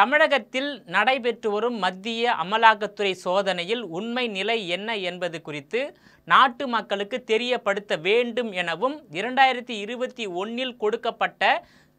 தமிழகத்தில் நடைபெற்று வரும் மத்திய அமலாக்கத்துறை சோதனையில் உண்மை நிலை என்ன என்பது குறித்து நாட்டு மக்களுக்கு தெரியப்படுத்த வேண்டும் எனவும் 2021இல் கொடுக்கப்பட்ட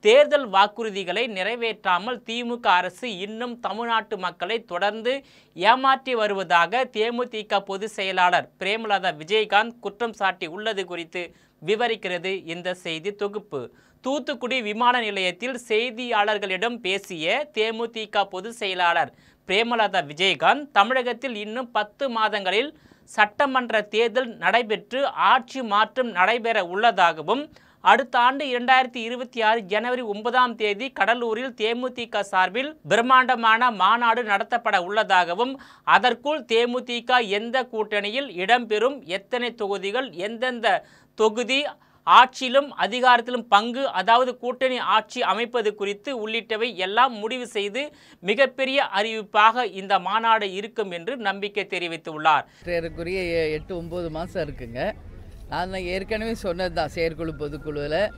தேர்தல் வாக்குறுதிகளை நிறைவேற்றாமல் திமுக அரசு இன்னும் தமிழ்நாட்டு மக்களை தொடர்ந்து ஏமாற்றி வருவதாக தேமுதிக பொதுச் செயலாளர் பிரேமலதா விஜயகாந்த் குற்றம் சாட்டி உள்ளது குறித்து விவரிக்கிறது இந்த செய்தி தொகுப்பு. தூத்துக்குடி விமான நிலையத்தில் செய்தியாளர்களிடம் பேசிய தேமுதிக பொதுச் செயலாளர் பிரேமலதா விஜயகாந்த் தமிழகத்தில் இன்னும் 10 மாதங்களில் சட்டமன்ற தேர்தல் நடைபெற்று ஆட்சி மாற்றம் நடைபெற உள்ளதாகவும் அடுத்த ஆண்டு 2026 ஜனவரி 9ஆம் தேதி கடலூரில் தேமுதிக சார்பில் பிரம்மாண்டமான மாநாடு நடத்தப்பட உள்ளதாகவும் அதற்குள் தேமுதிக எந்த கூட்டணியில் இடம்பெறும், எத்தனை தொகுதிகள், எந்தெந்த தொகுதி ஆட்சியிலும் அதிகாரத்திலும் பங்கு, அதாவது கூட்டணி ஆட்சி அமைப்பது குறித்து உள்ளிட்டவை எல்லாம் முடிவு செய்து மிகப்பெரிய அறிவிப்பாக இந்த மாநாடு இருக்கும் என்று நம்பிக்கை தெரிவித்துள்ளார். ஏறக்குறைய 8-9 மாதம் இருக்குங்க. நான் ஏற்கனவே சொன்னது தான், செயற்குழு பொதுக்குழுவில்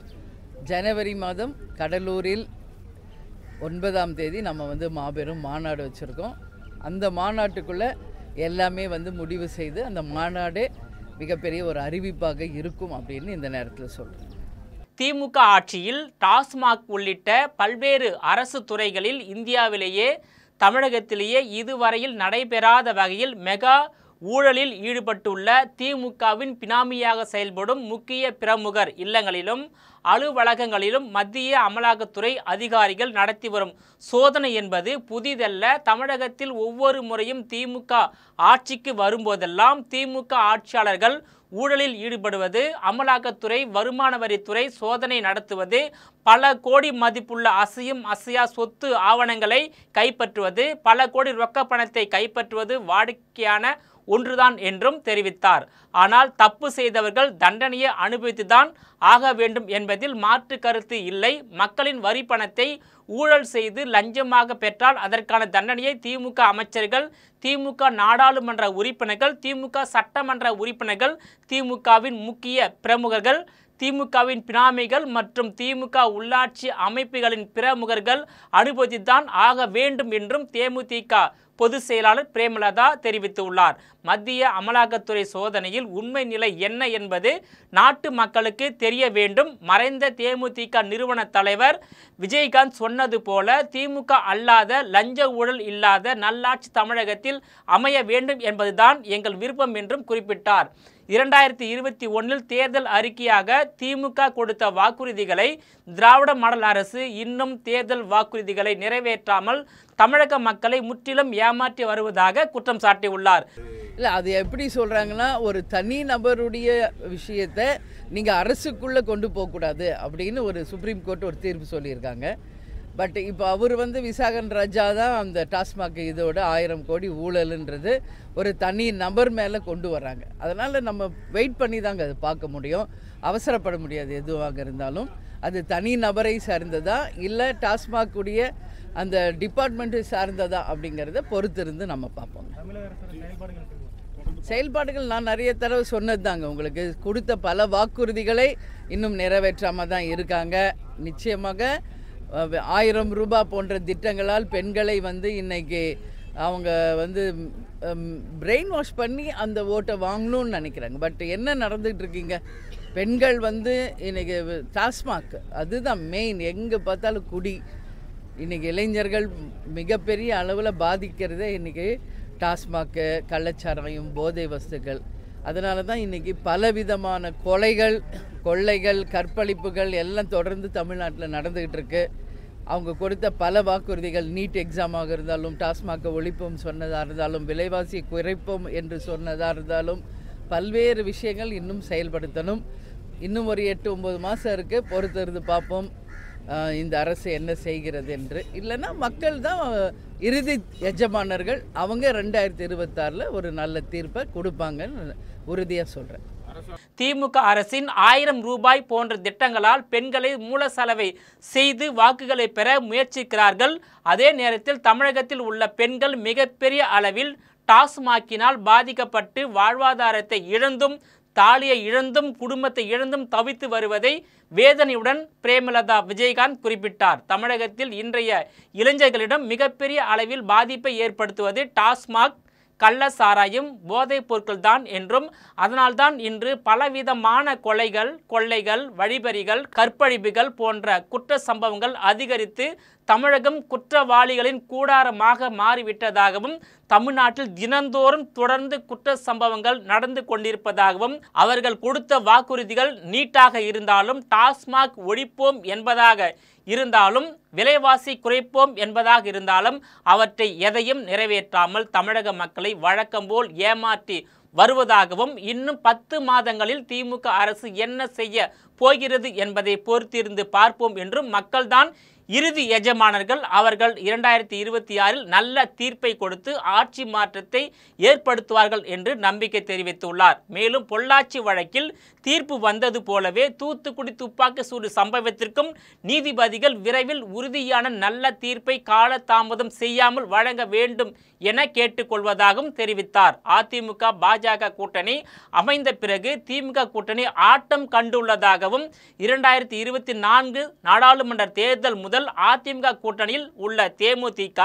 ஜனவரி மாதம் கடலூரில் 9ஆம் தேதி நம்ம மாபெரும் மாநாடு வச்சுருக்கோம். அந்த மாநாட்டுக்குள்ளே எல்லாமே முடிவு செய்து அந்த மாநாடு மிகப்பெரிய ஒரு அறிவிப்பாக இருக்கும் அப்படின்னு இந்த நேரத்தில் சொல்கிறேன். திமுக ஆட்சியில் டாஸ்மாக் உள்ளிட்ட பல்வேறு அரசு துறைகளில் இந்தியாவிலேயே தமிழகத்திலேயே இதுவரையில் நடைபெறாத வகையில் மெகா ஊழலில் ஈடுபட்டுள்ள திமுகவின் பினாமியாக செயல்படும் முக்கிய பிரமுகர் இல்லங்களிலும் அலுவலகங்களிலும் மத்திய அமலாக்கத்துறை அதிகாரிகள் நடத்தி வரும் சோதனை என்பது புதிதல்ல. தமிழகத்தில் ஒவ்வொரு முறையும் திமுக ஆட்சிக்கு வரும்போதெல்லாம் திமுக ஆட்சியாளர்கள் ஊழலில் ஈடுபடுவது, அமலாக்கத்துறை வருமான வரித்துறை சோதனை நடத்துவது, பல கோடி மதிப்புள்ள அசையும் அசையா சொத்து ஆவணங்களை கைப்பற்றுவது, பல கோடி ரொக்க பணத்தை கைப்பற்றுவது வாடிக்கையான ஒன்றுதான் என்றும் தெரிவித்தார். ஆனால் தப்பு செய்தவர்கள் தண்டனையை அனுபவித்துதான் ஆக வேண்டும் என்பதில் மாற்று கருத்து இல்லை. மக்களின் வரி பணத்தை ஊழல் செய்து லஞ்சமாக பெற்றால் அதற்கான தண்டனையை திமுக அமைச்சர்கள், திமுக நாடாளுமன்ற உறுப்பினர்கள், திமுக சட்டமன்ற உறுப்பினர்கள், திமுகவின் முக்கிய பிரமுகர்கள், திமுகவின் பினாமிகள் மற்றும் திமுக உள்ளாட்சி அமைப்புகளின் பிரமுகர்கள் அனுபவித்துதான் ஆக வேண்டும் என்றும் தேமுதிக பொதுச் செயலாளர் பிரேமலதா தெரிவித்துள்ளார். மத்திய அமலாக்கத்துறை சோதனையில் உண்மை நிலை என்ன என்பது நாட்டு மக்களுக்கு தெரிய வேண்டும். மறைந்த தேமுதிக நிறுவன தலைவர் விஜயகாந்த் சொன்னது போல திமுக அல்லாத லஞ்ச ஊழல் இல்லாத நல்லாட்சி தமிழகத்தில் அமைய வேண்டும் என்பதுதான் எங்கள் விருப்பம் என்றும் குறிப்பிட்டார். 2021இல் தேர்தல் அறிக்கையாக திமுக கொடுத்த வாக்குறுதிகளை திராவிட மாடல் அரசு இன்னும் தேர்தல் வாக்குறுதிகளை நிறைவேற்றாமல் தமிழக மக்களை முற்றிலும் ஏமாற்றி வருவதாக குற்றம் சாட்டியுள்ளார். இல்லை, அது எப்படி சொல்கிறாங்கன்னா, ஒரு தனி நபருடைய விஷயத்தை நீங்கள் அரசுக்குள்ளே கொண்டு போகக்கூடாது அப்படின்னு ஒரு சுப்ரீம் கோர்ட் ஒரு தீர்ப்பு சொல்லியிருக்காங்க. பட் இப்போ அவர் விசாகன் ராஜா தான் அந்த டாஸ்மாக் இதோட 1000 கோடி ஊழலுன்றது ஒரு தனி நபர் மேலே கொண்டு வராங்க. அதனால் நம்ம வெயிட் பண்ணி தாங்க அது பார்க்க முடியும். அவசரப்பட முடியாது. எதுவாக இருந்தாலும் அது தனி நபரை சார்ந்ததா இல்லை டாஸ்மாக் உடைய அந்த டிபார்ட்மெண்ட்டை சார்ந்ததா அப்படிங்கிறத பொறுத்திருந்து நம்ம பார்ப்போம். செயல்பாடுகள் நான் நிறைய தடவை சொன்னது தாங்க. உங்களுக்கு கொடுத்த பல வாக்குறுதிகளை இன்னும் நிறைவேற்றாமல் தான் இருக்காங்க. நிச்சயமாக 1000 ரூபாய் போன்ற திட்டங்களால் பெண்களை இன்னைக்கு அவங்க பிரெயின் வாஷ் பண்ணி அந்த ஓட்டை வாங்கணும்னு நினைக்கிறாங்க. பட் என்ன நடந்துகிட்டு இருக்கீங்க, பெண்கள் இன்றைக்கி டாஸ்மாக் அதுதான் மெயின். எங்கே பார்த்தாலும் குடி. இன்றைக்கி இளைஞர்கள் மிகப்பெரிய அளவில் பாதிக்கிறதே இன்றைக்கி டாஸ்மாக்கு, கள்ளச்சாராயம், போதை வஸ்துக்கள். அதனால தான் இன்றைக்கி பலவிதமான கொலைகள், கொள்ளைகள், கற்பழிப்புகள் எல்லாம் தொடர்ந்து தமிழ்நாட்டில் நடந்துக்கிட்டு இருக்கு. அவங்க கொடுத்த பல வாக்குறுதிகள், நீட் எக்ஸாமாக இருந்தாலும், டாஸ்மாகை ஒழிப்போம் சொன்னதாக இருந்தாலும், விலைவாசி குறைப்போம் என்று சொன்னதாக இருந்தாலும், பல்வேறு விஷயங்கள் இன்னும் செயல்படுத்தணும். இன்னும் ஒரு 8-9 மாதம் இருக்குது. பொறுத்திருந்து பார்ப்போம் இந்த அரசு என்ன செய்கிறது என்று. இல்லைன்னா மக்கள் தான் இறுதி எஜமானர்கள். அவங்க 2026 ஒரு நல்ல தீர்ப்பை கொடுப்பாங்கன்னு உறுதியாக சொல்கிறேன். திமுக அரசின் 1000 ரூபாய் போன்ற திட்டங்களால் பெண்களை மூல செலவை செய்து வாக்குகளை பெற முயற்சிக்கிறார்கள். அதே நேரத்தில் தமிழகத்தில் உள்ள பெண்கள் மிகப்பெரிய அளவில் டாஸ்மாக்கினால் பாதிக்கப்பட்டு வாழ்வாதாரத்தை இழந்தும் தாலியை இழந்தும் குடும்பத்தை இழந்தும் தவித்து வருவதை வேதனையுடன் பிரேமலதா விஜயகாந்த் குறிப்பிட்டார். தமிழகத்தில் இன்றைய இளைஞர்களிடம் மிகப்பெரிய அளவில் பாதிப்பை ஏற்படுத்துவது டாஸ்மாக், கள்ள சாராயம், போதைப் பொருட்கள் தான் என்றும் அதனால்தான் இன்று பலவிதமான கொலைகள், கொள்ளைகள், வழிபறிகள், கற்பழிப்புகள் போன்ற குற்ற சம்பவங்கள் அதிகரித்து தமிழகம் குற்றவாளிகளின் கூடாரமாக மாறிவிட்டதாகவும் தமிழ்நாட்டில் தினந்தோறும் தொடர்ந்து குற்ற சம்பவங்கள் நடந்து கொண்டிருப்பதாகவும் அவர்கள் கொடுத்த வாக்குறுதிகள் நீட்டாக இருந்தாலும், டாஸ்மாக் ஒழிப்போம் என்பதாக இருந்தாலும், விலைவாசி குறைப்போம் என்பதாக இருந்தாலும் அவற்றை எதையும் நிறைவேற்றாமல் தமிழக மக்களை வழக்கம்போல் ஏமாற்றி வருவதாகவும் இன்னும் 10 மாதங்களில் திமுக அரசு என்ன செய்ய போகிறது என்பதை பொறுத்திருந்து பார்ப்போம் என்றும் மக்கள்தான் இறுதி எஜமானர்கள், அவர்கள் 2026இல் நல்ல தீர்ப்பை கொடுத்து ஆட்சி மாற்றத்தை ஏற்படுத்துவார்கள் என்று நம்பிக்கை தெரிவித்துள்ளார். மேலும் பொள்ளாச்சி வழக்கில் தீர்ப்பு வந்தது போலவே தூத்துக்குடி துப்பாக்கி சூடு சம்பவத்திற்கும் நீதிபதிகள் விரைவில் உறுதியான நல்ல தீர்ப்பை காலதாமதம் செய்யாமல் வழங்க வேண்டும் என கேட்டுக்கொள்வதாகவும் தெரிவித்தார். அதிமுக பாஜக கூட்டணி அமைந்த பிறகு திமுக கூட்டணி ஆட்டம் கண்டுள்ளதாகவும் 2024 நாடாளுமன்ற தேர்தல் முதல் அதிமுக கூட்டணியில் உள்ள தேமுதிக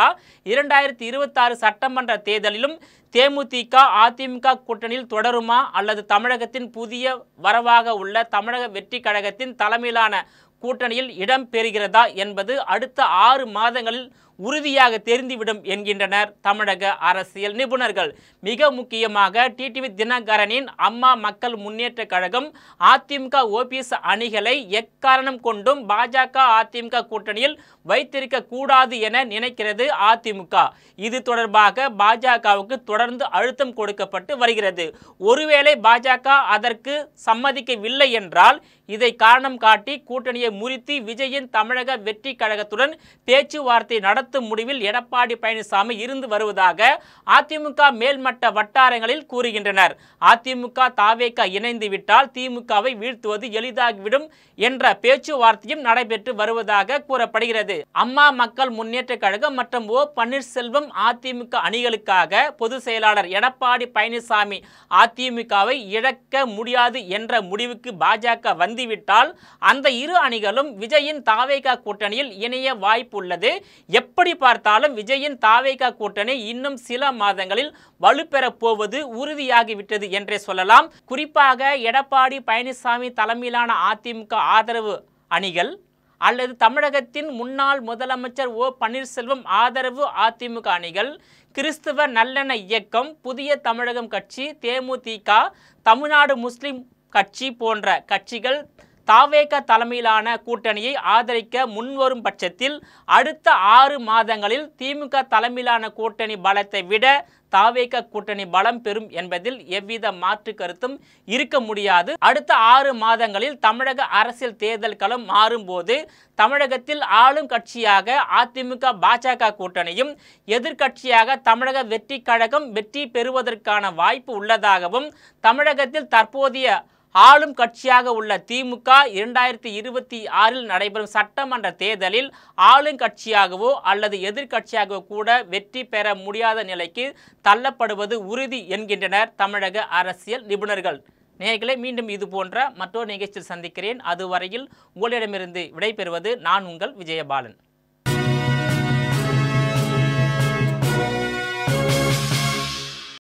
2026 சட்டமன்ற தேர்தலிலும் தேமுதிக அதிமுக கூட்டணியில் தொடருமா அல்லது தமிழகத்தின் புதிய வரவாக உள்ள தமிழக வெற்றி கழகத்தின் தலைமையிலான கூட்டணியில் இடம் பெறுகிறதா என்பது அடுத்த 6 மாதங்களில் உறுதியாக தெரிந்துவிடும் என்கின்றனர் தமிழக அரசியல் நிபுணர்கள். மிக முக்கியமாக டிடிவி தினகரனின் அம்மா மக்கள் முன்னேற்ற கழகம் அதிமுக ஓபிஎஸ் அணிகளை எக்காரணம் கொண்டும் பாஜக அதிமுக கூட்டணியில் வைத்திருக்க கூடாது என நினைக்கிறது அதிமுக. இது தொடர்பாக பாஜகவுக்கு தொடர்ந்து அழுத்தம் கொடுக்கப்பட்டு வருகிறது. ஒருவேளை பாஜக அதற்கு சம்மதிக்கவில்லை என்றால் இதை காரணம் காட்டி கூட்டணியை முறித்து விஜயின் தமிழக வெற்றி கழகத்துடன் பேச்சுவார்த்தை நடத்தும் முடிவில் எடப்பாடி பழனிசாமி இருந்து வருவதாக அதிமுக மேல்மட்ட வட்டாரங்களில் கூறுகின்றனர். அதிமுக தாவேக இணைந்து விட்டால் திமுகவை வீழ்த்துவது எளிதாகிவிடும் என்ற பேச்சுவார்த்தையும் நடைபெற்று வருவதாக கூறப்படுகிறது. அம்மா மக்கள் முன்னேற்ற கழகம் மற்றும் ஓ பன்னீர்செல்வம் அதிமுக அணிகளுக்காக பொதுச் செயலாளர் எடப்பாடி பழனிசாமி அதிமுகவை இழக்க முடியாது என்ற முடிவுக்கு பாஜக வந்துவிட்டால் அந்த இரு அணிகளும் விஜயின் தாவேக கூட்டணியில் இணைய வாய்ப்பு உள்ளது. எப்படி பார்த்தாலும் விஜயின் தாவேக கூட்டணி இன்னும் சில மாதங்களில் வலுப்பெறப் போவது உறுதியாகிவிட்டது என்றே சொல்லலாம். குறிப்பாக எடப்பாடி பழனிசாமி தலைமையிலான அதிமுக ஆதரவு அணிகள் அல்லது தமிழகத்தின் முன்னாள் முதலமைச்சர் ஓ பன்னீர்செல்வம் ஆதரவு அதிமுக அணிகள், கிறிஸ்துவ நல்லெண்ண இயக்கம், புதிய தமிழகம் கட்சி, தேமுதிக, தமிழ்நாடு முஸ்லிம் கட்சி போன்ற கட்சிகள் தாவேக தலைமையிலான கூட்டணியை ஆதரிக்க முன்வரும் பட்சத்தில் அடுத்த 6 மாதங்களில் திமுக தலைமையிலான கூட்டணி பலத்தை விட தாவேக கூட்டணி பலம் பெறும் என்பதில் எவ்வித மாற்று கருத்தும் இருக்க முடியாது. அடுத்த 6 மாதங்களில் தமிழக அரசியல் தேர்தல் களம் மாறும்போது தமிழகத்தில் ஆளும் கட்சியாக அதிமுக பாஜக கூட்டணியும் எதிர்கட்சியாக தமிழக வெற்றி கழகம் வெற்றி பெறுவதற்கான வாய்ப்பு உள்ளதாகவும், தமிழகத்தில் தற்போதைய ஆளும் கட்சியாக உள்ள திமுக 2026இல் நடைபெறும் சட்டமன்ற தேர்தலில் ஆளுங்கட்சியாகவோ அல்லது எதிர்கட்சியாகவோ கூட வெற்றி பெற முடியாத நிலைக்கு தள்ளப்படுவது உறுதி என்கின்றனர் தமிழக அரசியல் நிபுணர்கள். நேயர்களே, மீண்டும் இது போன்ற மற்றொரு நிகழ்ச்சியில் சந்திக்கிறேன். அதுவரையில் உங்களிடமிருந்து விடைபெறுவது நான் உங்கள் விஜயபாலன்.